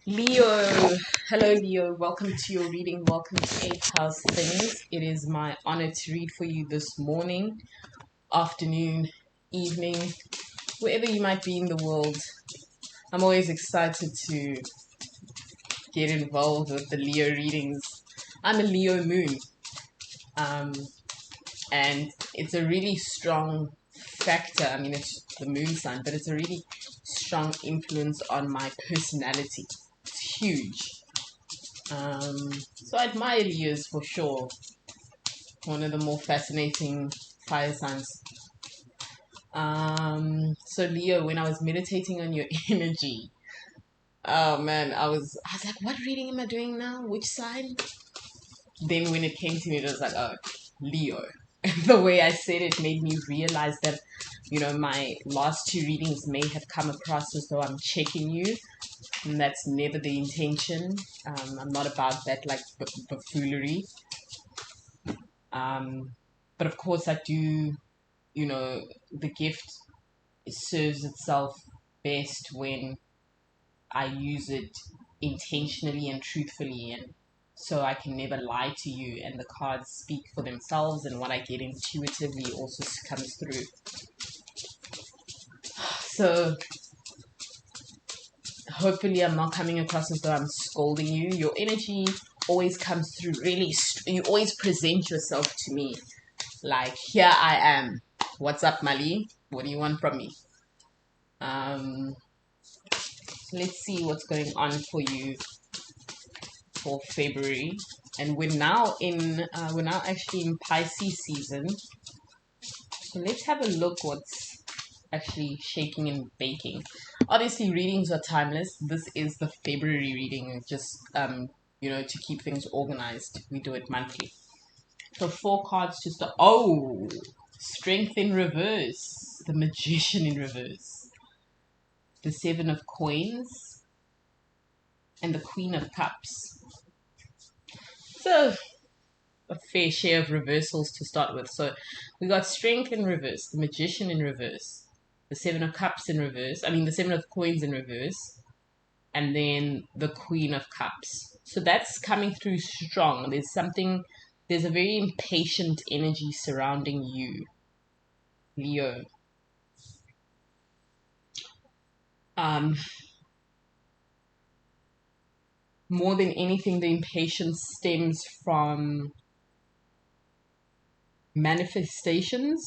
Leo, hello Leo, welcome to your reading, welcome to 8th House Things. It is my honor to read for you this morning, afternoon, evening, wherever you might be in the world. I'm always excited to get involved with the Leo readings. I'm a Leo moon, um, and it's a really strong factor. I mean, it's the moon sign, but it's a really strong influence on my personality. It's huge. So I admire Leos for sure. One of the more fascinating fire signs. So Leo, when I was meditating on your energy, oh man, I was like, what reading am I doing now? Which sign? Then when it came to me, it was like, oh, Leo. And the way I said it made me realize that, my last two readings may have come across as though I'm checking you, and that's never the intention. I'm not about that like buffoonery. But of course, I do, the gift serves itself best when I use it intentionally and truthfully, and so I can never lie to you, and the cards speak for themselves, and what I get intuitively also comes through. So hopefully I'm not coming across as though I'm scolding you. Your energy always comes through really, you always present yourself to me like, here I am. What's up, Mali? What do you want from me? Let's see what's going on for you for February. And we're now actually in Pisces season. So let's have a look what's actually shaking and baking. Obviously, readings are timeless. This is the February reading, just to keep things organized. We do it monthly. So 4 cards to start. Oh, Strength in reverse, the Magician in reverse, the 7 of Coins, and the Queen of Cups. So a fair share of reversals to start with. So we got Strength in reverse, the Magician in reverse, the 7 of Cups in reverse, the 7 of Coins in reverse, and then the Queen of Cups. So that's coming through strong. There's a very impatient energy surrounding you, Leo. More than anything, the impatience stems from manifestations.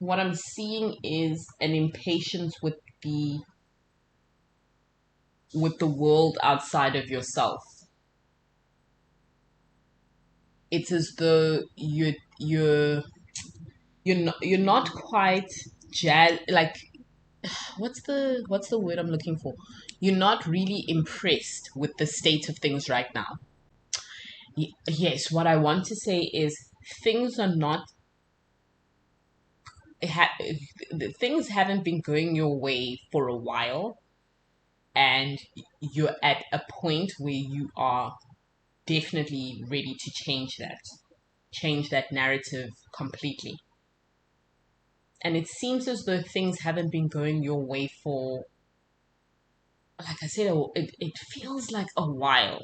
What I'm seeing is an impatience with the world outside of yourself. It's as though you're not quite like, what's the word I'm looking for? You're not really impressed with the state of things right now. Yes, what I want to say is things are not things haven't been going your way for a while, and you're at a point where you are definitely ready to change that narrative completely. And it seems as though things haven't been going your way for, like I said, it feels like a while.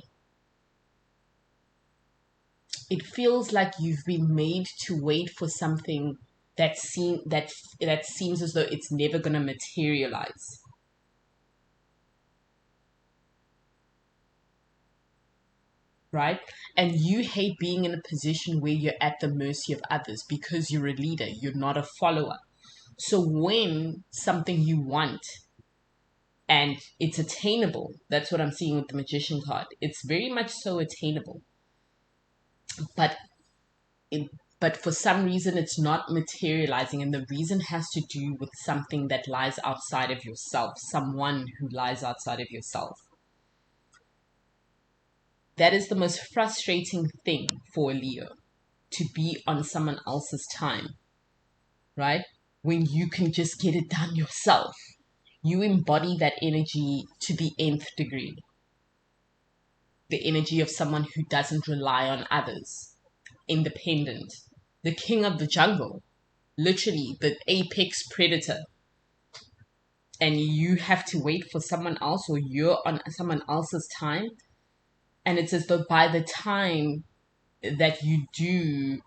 It feels like you've been made to wait for something that seems as though it's never going to materialize. Right? And you hate being in a position where you're at the mercy of others because you're a leader, you're not a follower. So when something you want and it's attainable, that's what I'm seeing with the Magician card. It's very much so attainable. But for some reason it's not materializing, and the reason has to do with something that lies outside of yourself, someone who lies outside of yourself. That is the most frustrating thing for a Leo, to be on someone else's time, right? When you can just get it done yourself. You embody that energy to the nth degree. The energy of someone who doesn't rely on others, independent, the king of the jungle, literally the apex predator. and you have to wait for someone else, or you're on someone else's time, and it's as though by the time that you do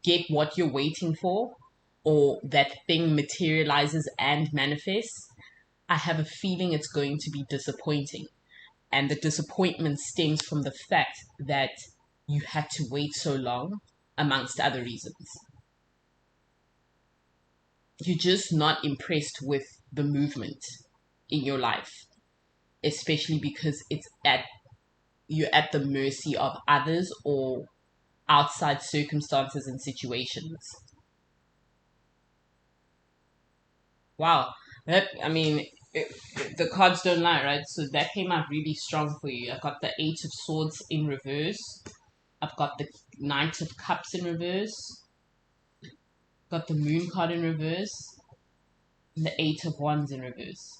get what you're waiting for, or that thing materializes and manifests, I have a feeling it's going to be disappointing. And the disappointment stems from the fact that you had to wait so long, amongst other reasons. You're just not impressed with the movement in your life, especially because you're at the mercy of others or outside circumstances and situations. Wow. The cards don't lie, right? So that came out really strong for you. I got the Eight of Swords in reverse. I've got the Knight of Cups in reverse. Got the Moon card in reverse. And the Eight of Wands in reverse.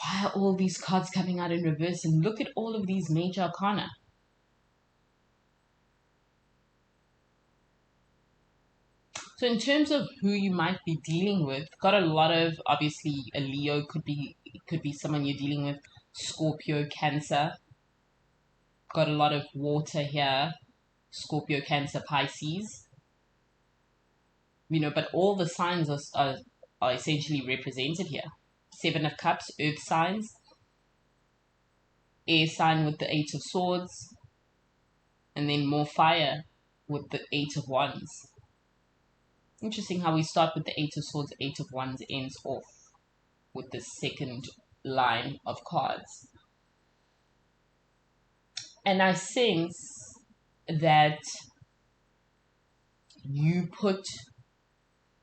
Why are all these cards coming out in reverse? And look at all of these major arcana. So in terms of who you might be dealing with, got a lot of, obviously a Leo could be someone you're dealing with, Scorpio, Cancer. Got a lot of water here, Scorpio, Cancer, Pisces. But all the signs are essentially represented here. Seven of Cups, Earth signs, air sign with the Eight of Swords, and then more fire with the Eight of Wands. Interesting how we start with the Eight of Swords, Eight of Wands ends off with the second line of cards. And I sense that you put,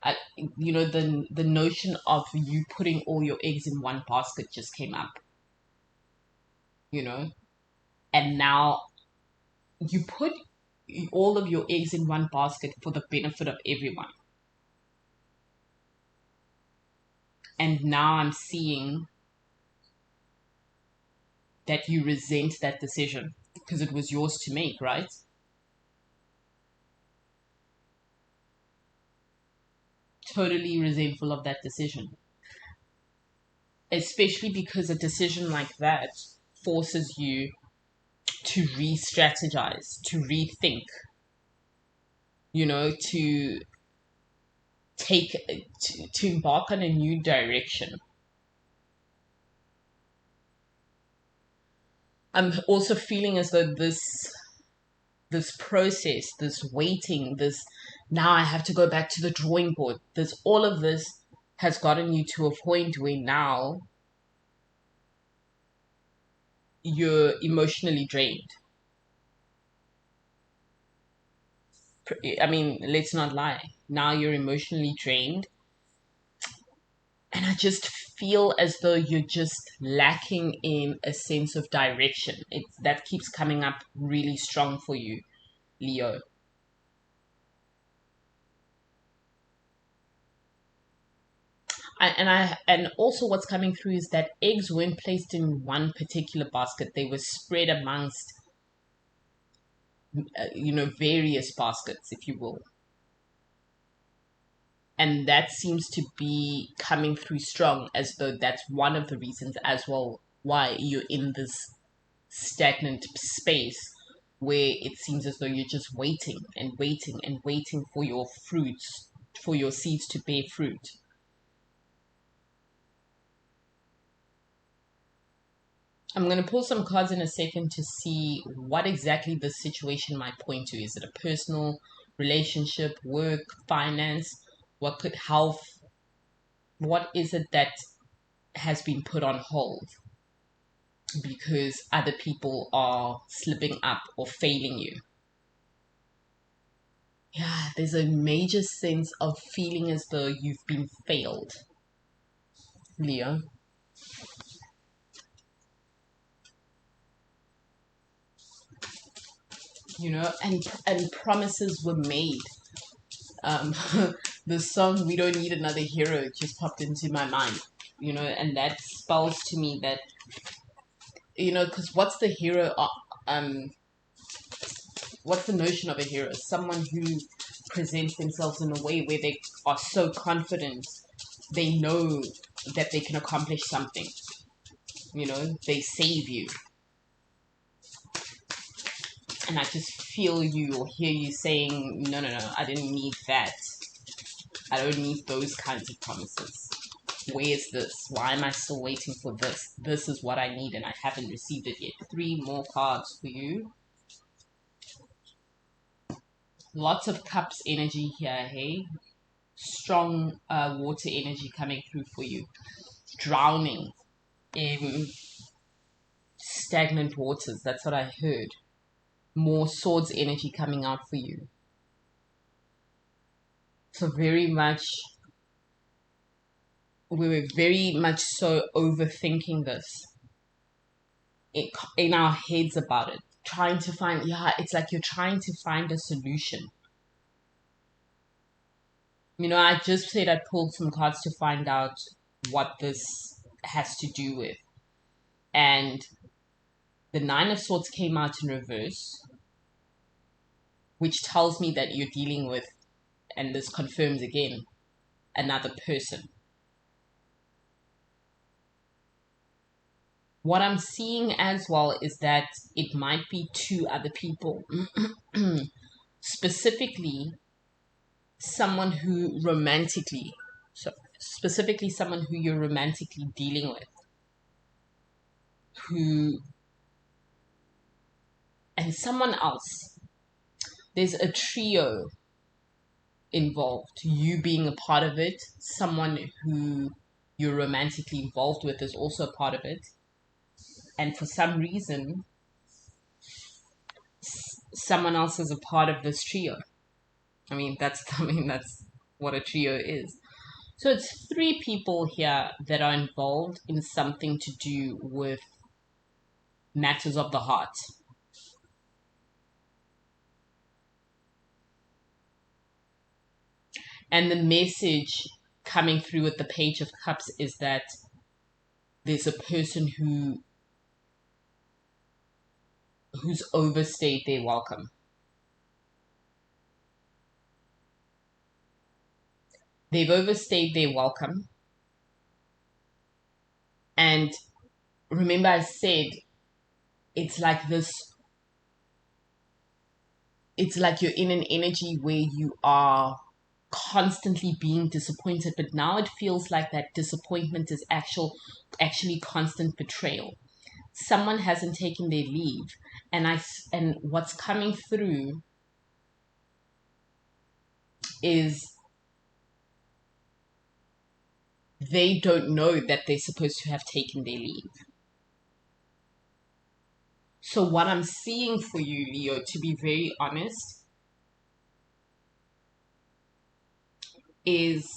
the notion of you putting all your eggs in one basket just came up, and now you put all of your eggs in one basket for the benefit of everyone. And now I'm seeing that you resent that decision because it was yours to make, right? Totally resentful of that decision. Especially because a decision like that forces you to re-strategize, to rethink, to to embark on a new direction. I'm also feeling as though this process, this waiting, this now I have to go back to the drawing board, all of this has gotten you to a point where now you're emotionally drained. I mean, let's not lie. Now you're emotionally drained. And I just feel as though you're just lacking in a sense of direction. That keeps coming up really strong for you, Leo. And also what's coming through is that eggs weren't placed in one particular basket. They were spread amongst, various baskets, if you will. And that seems to be coming through strong, as though that's one of the reasons as well why you're in this stagnant space where it seems as though you're just waiting and waiting and waiting for your fruits, for your seeds to bear fruit. I'm going to pull some cards in a second to see what exactly this situation might point to. Is it a personal relationship, work, finance? What could health? What is it that has been put on hold because other people are slipping up or failing you? Yeah, there's a major sense of feeling as though you've been failed, Leo. And promises were made. um the song "We Don't Need Another Hero" just popped into my mind, and that spells to me that, because what's the hero, what's the notion of a hero? Someone who presents themselves in a way where they are so confident they know that they can accomplish something. They save you. And I just feel you or hear you saying, no, no, no, I didn't need that. I don't need those kinds of promises. Where's this? Why am I still waiting for this? This is what I need and I haven't received it yet. 3 more cards for you. Lots of cups energy here, hey? Strong water energy coming through for you. Drowning in stagnant waters. That's what I heard. More swords energy coming out for you. So very much, we were very much so overthinking this in our heads about it. Trying to find, it's like you're trying to find a solution. I just said I pulled some cards to find out what this has to do with. And the 9 of Swords came out in reverse, which tells me that you're dealing with, and this confirms again, another person. What I'm seeing as well is that it might be 2 other people. Specifically, someone who you're romantically dealing with. And someone else. There's a trio involved. You being a part of it. Someone who you're romantically involved with is also a part of it. And for some reason, someone else is a part of this trio. That's what a trio is. So it's 3 people here that are involved in something to do with matters of the heart. And the message coming through with the Page of Cups is that there's a person who's overstayed their welcome. They've overstayed their welcome. And remember I said, it's like you're in an energy where you are constantly being disappointed, but now it feels like that disappointment is actually constant betrayal. Someone hasn't taken their leave, and what's coming through is they don't know that they're supposed to have taken their leave. So what I'm seeing for you, Leo, to be very honest, is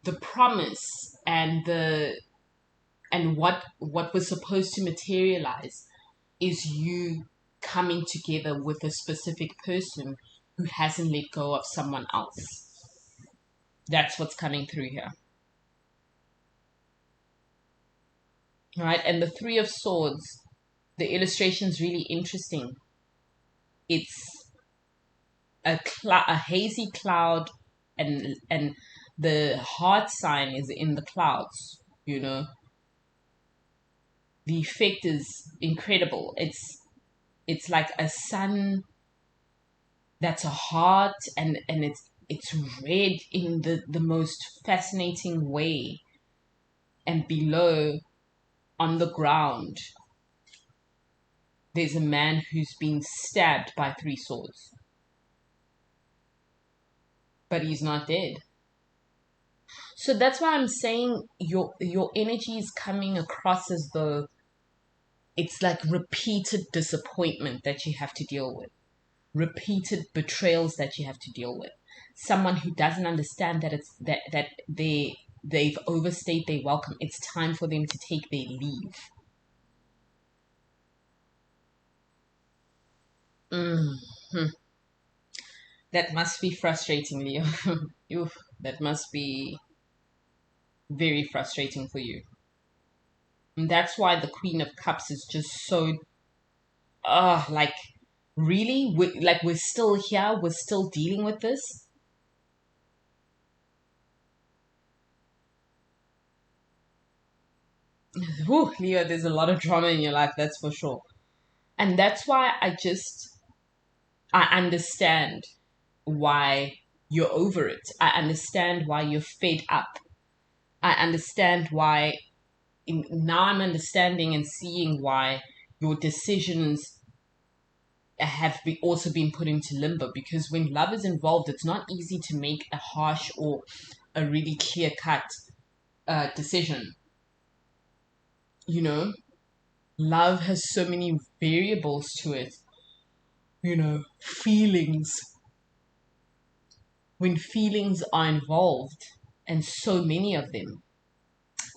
the promise and what was supposed to materialize is you coming together with a specific person who hasn't let go of someone else. That's what's coming through here. All right, and the 3 of Swords, the illustration is really interesting. It's a hazy cloud, and the heart sign is in the clouds. The effect is incredible. It's like a sun that's a heart, and it's red in the most fascinating way. And below, on the ground, there's a man who's been stabbed by 3 swords. But he's not dead. So that's why I'm saying your energy is coming across as though it's like repeated disappointment that you have to deal with. Repeated betrayals that you have to deal with. Someone who doesn't understand that it's that they've overstayed their welcome. It's time for them to take their leave. Mm-hmm. That must be frustrating, Leo. Oof, that must be very frustrating for you. And that's why the Queen of Cups is just so, like, really? We're still here? We're still dealing with this? Whew, Leo, there's a lot of drama in your life, that's for sure. And that's why I understand why you're over it. I understand why you're fed up. I understand why, now I'm understanding and seeing why your decisions have also been put into limbo, because when love is involved, it's not easy to make a harsh or a really clear cut decision. You know, love has so many variables to it. Feelings. When feelings are involved, and so many of them,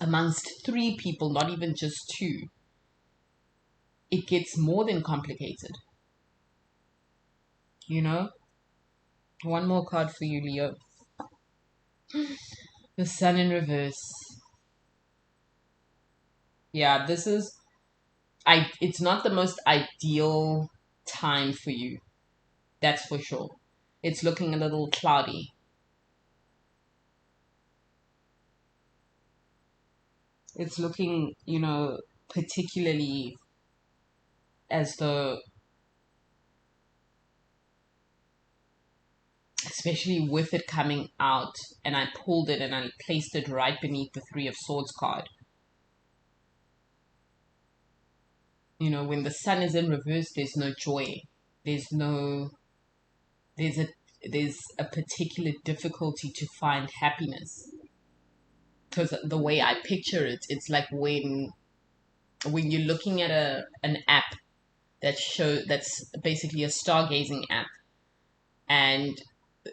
amongst three people, not even just two, it gets more than complicated. You know? One more card for you, Leo. The Sun in reverse. Yeah, it's not the most ideal time for you. That's for sure. It's looking a little cloudy. It's looking, particularly as though, especially with it coming out, and I pulled it and I placed it right beneath the Three of Swords card. When the Sun is in reverse, there's no joy. There's no, there's a, there's a particular difficulty to find happiness. Because the way I picture it, it's like when you're looking at an app that's basically a stargazing app, and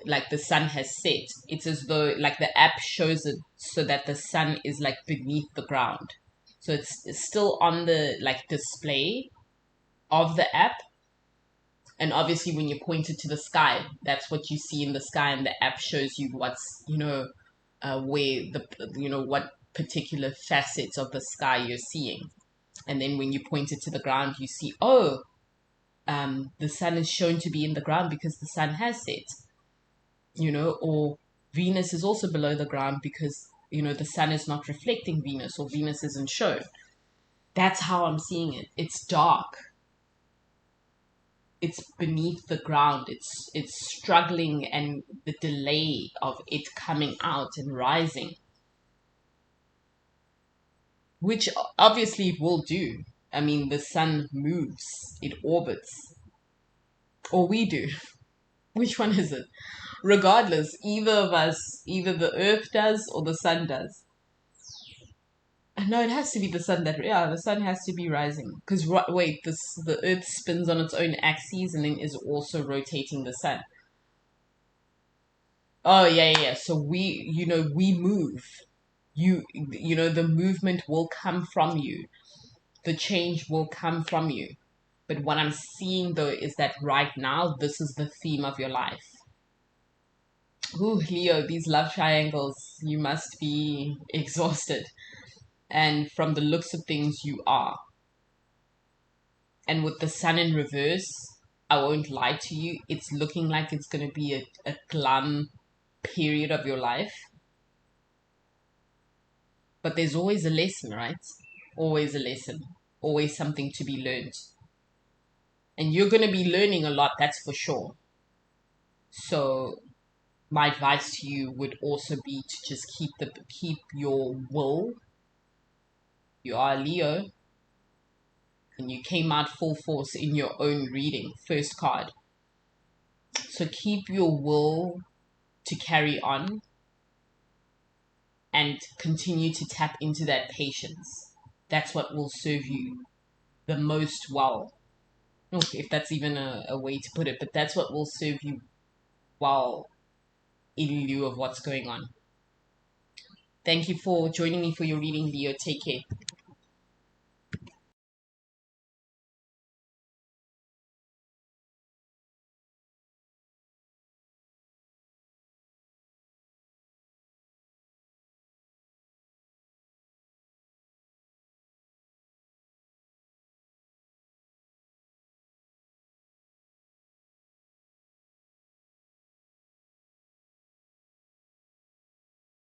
like the sun has set. It's as though like the app shows it so that the sun is like beneath the ground, so it's still on the like display of the app. And obviously when you point it to the sky, that's what you see in the sky, and the app shows you what's where the what particular facets of the sky you're seeing. And then when you point it to the ground, you see, oh, the sun is shown to be in the ground because the sun has set. Or Venus is also below the ground because the sun is not reflecting Venus, or Venus isn't shown. That's how I'm seeing it. It's dark. It's beneath the ground. It's struggling, and the delay of it coming out and rising, which obviously it will do. I mean, the sun moves, it orbits, or we do. Which one is it? Regardless, either of us, either the earth does or the sun does. No, it has to be the sun the sun has to be rising. Because, wait, the earth spins on its own axis and then is also rotating the sun. Oh, yeah, yeah, yeah. So we move. The movement will come from you. The change will come from you. But what I'm seeing though is that right now, this is the theme of your life. Ooh, Leo, these love triangles, you must be exhausted. And from the looks of things, you are. And with the sun in reverse, I won't lie to you, it's looking like it's going to be a glum period of your life. But there's always a lesson, right? Always a lesson. Always something to be learned. And you're going to be learning a lot, that's for sure. So my advice to you would also be to just keep your will. You are Leo, and you came out full force in your own reading, first card. So keep your will to carry on and continue to tap into that patience. That's what will serve you the most well. If that's even a way to put it, but that's what will serve you well in lieu of what's going on. Thank you for joining me for your reading, Leo. Take care.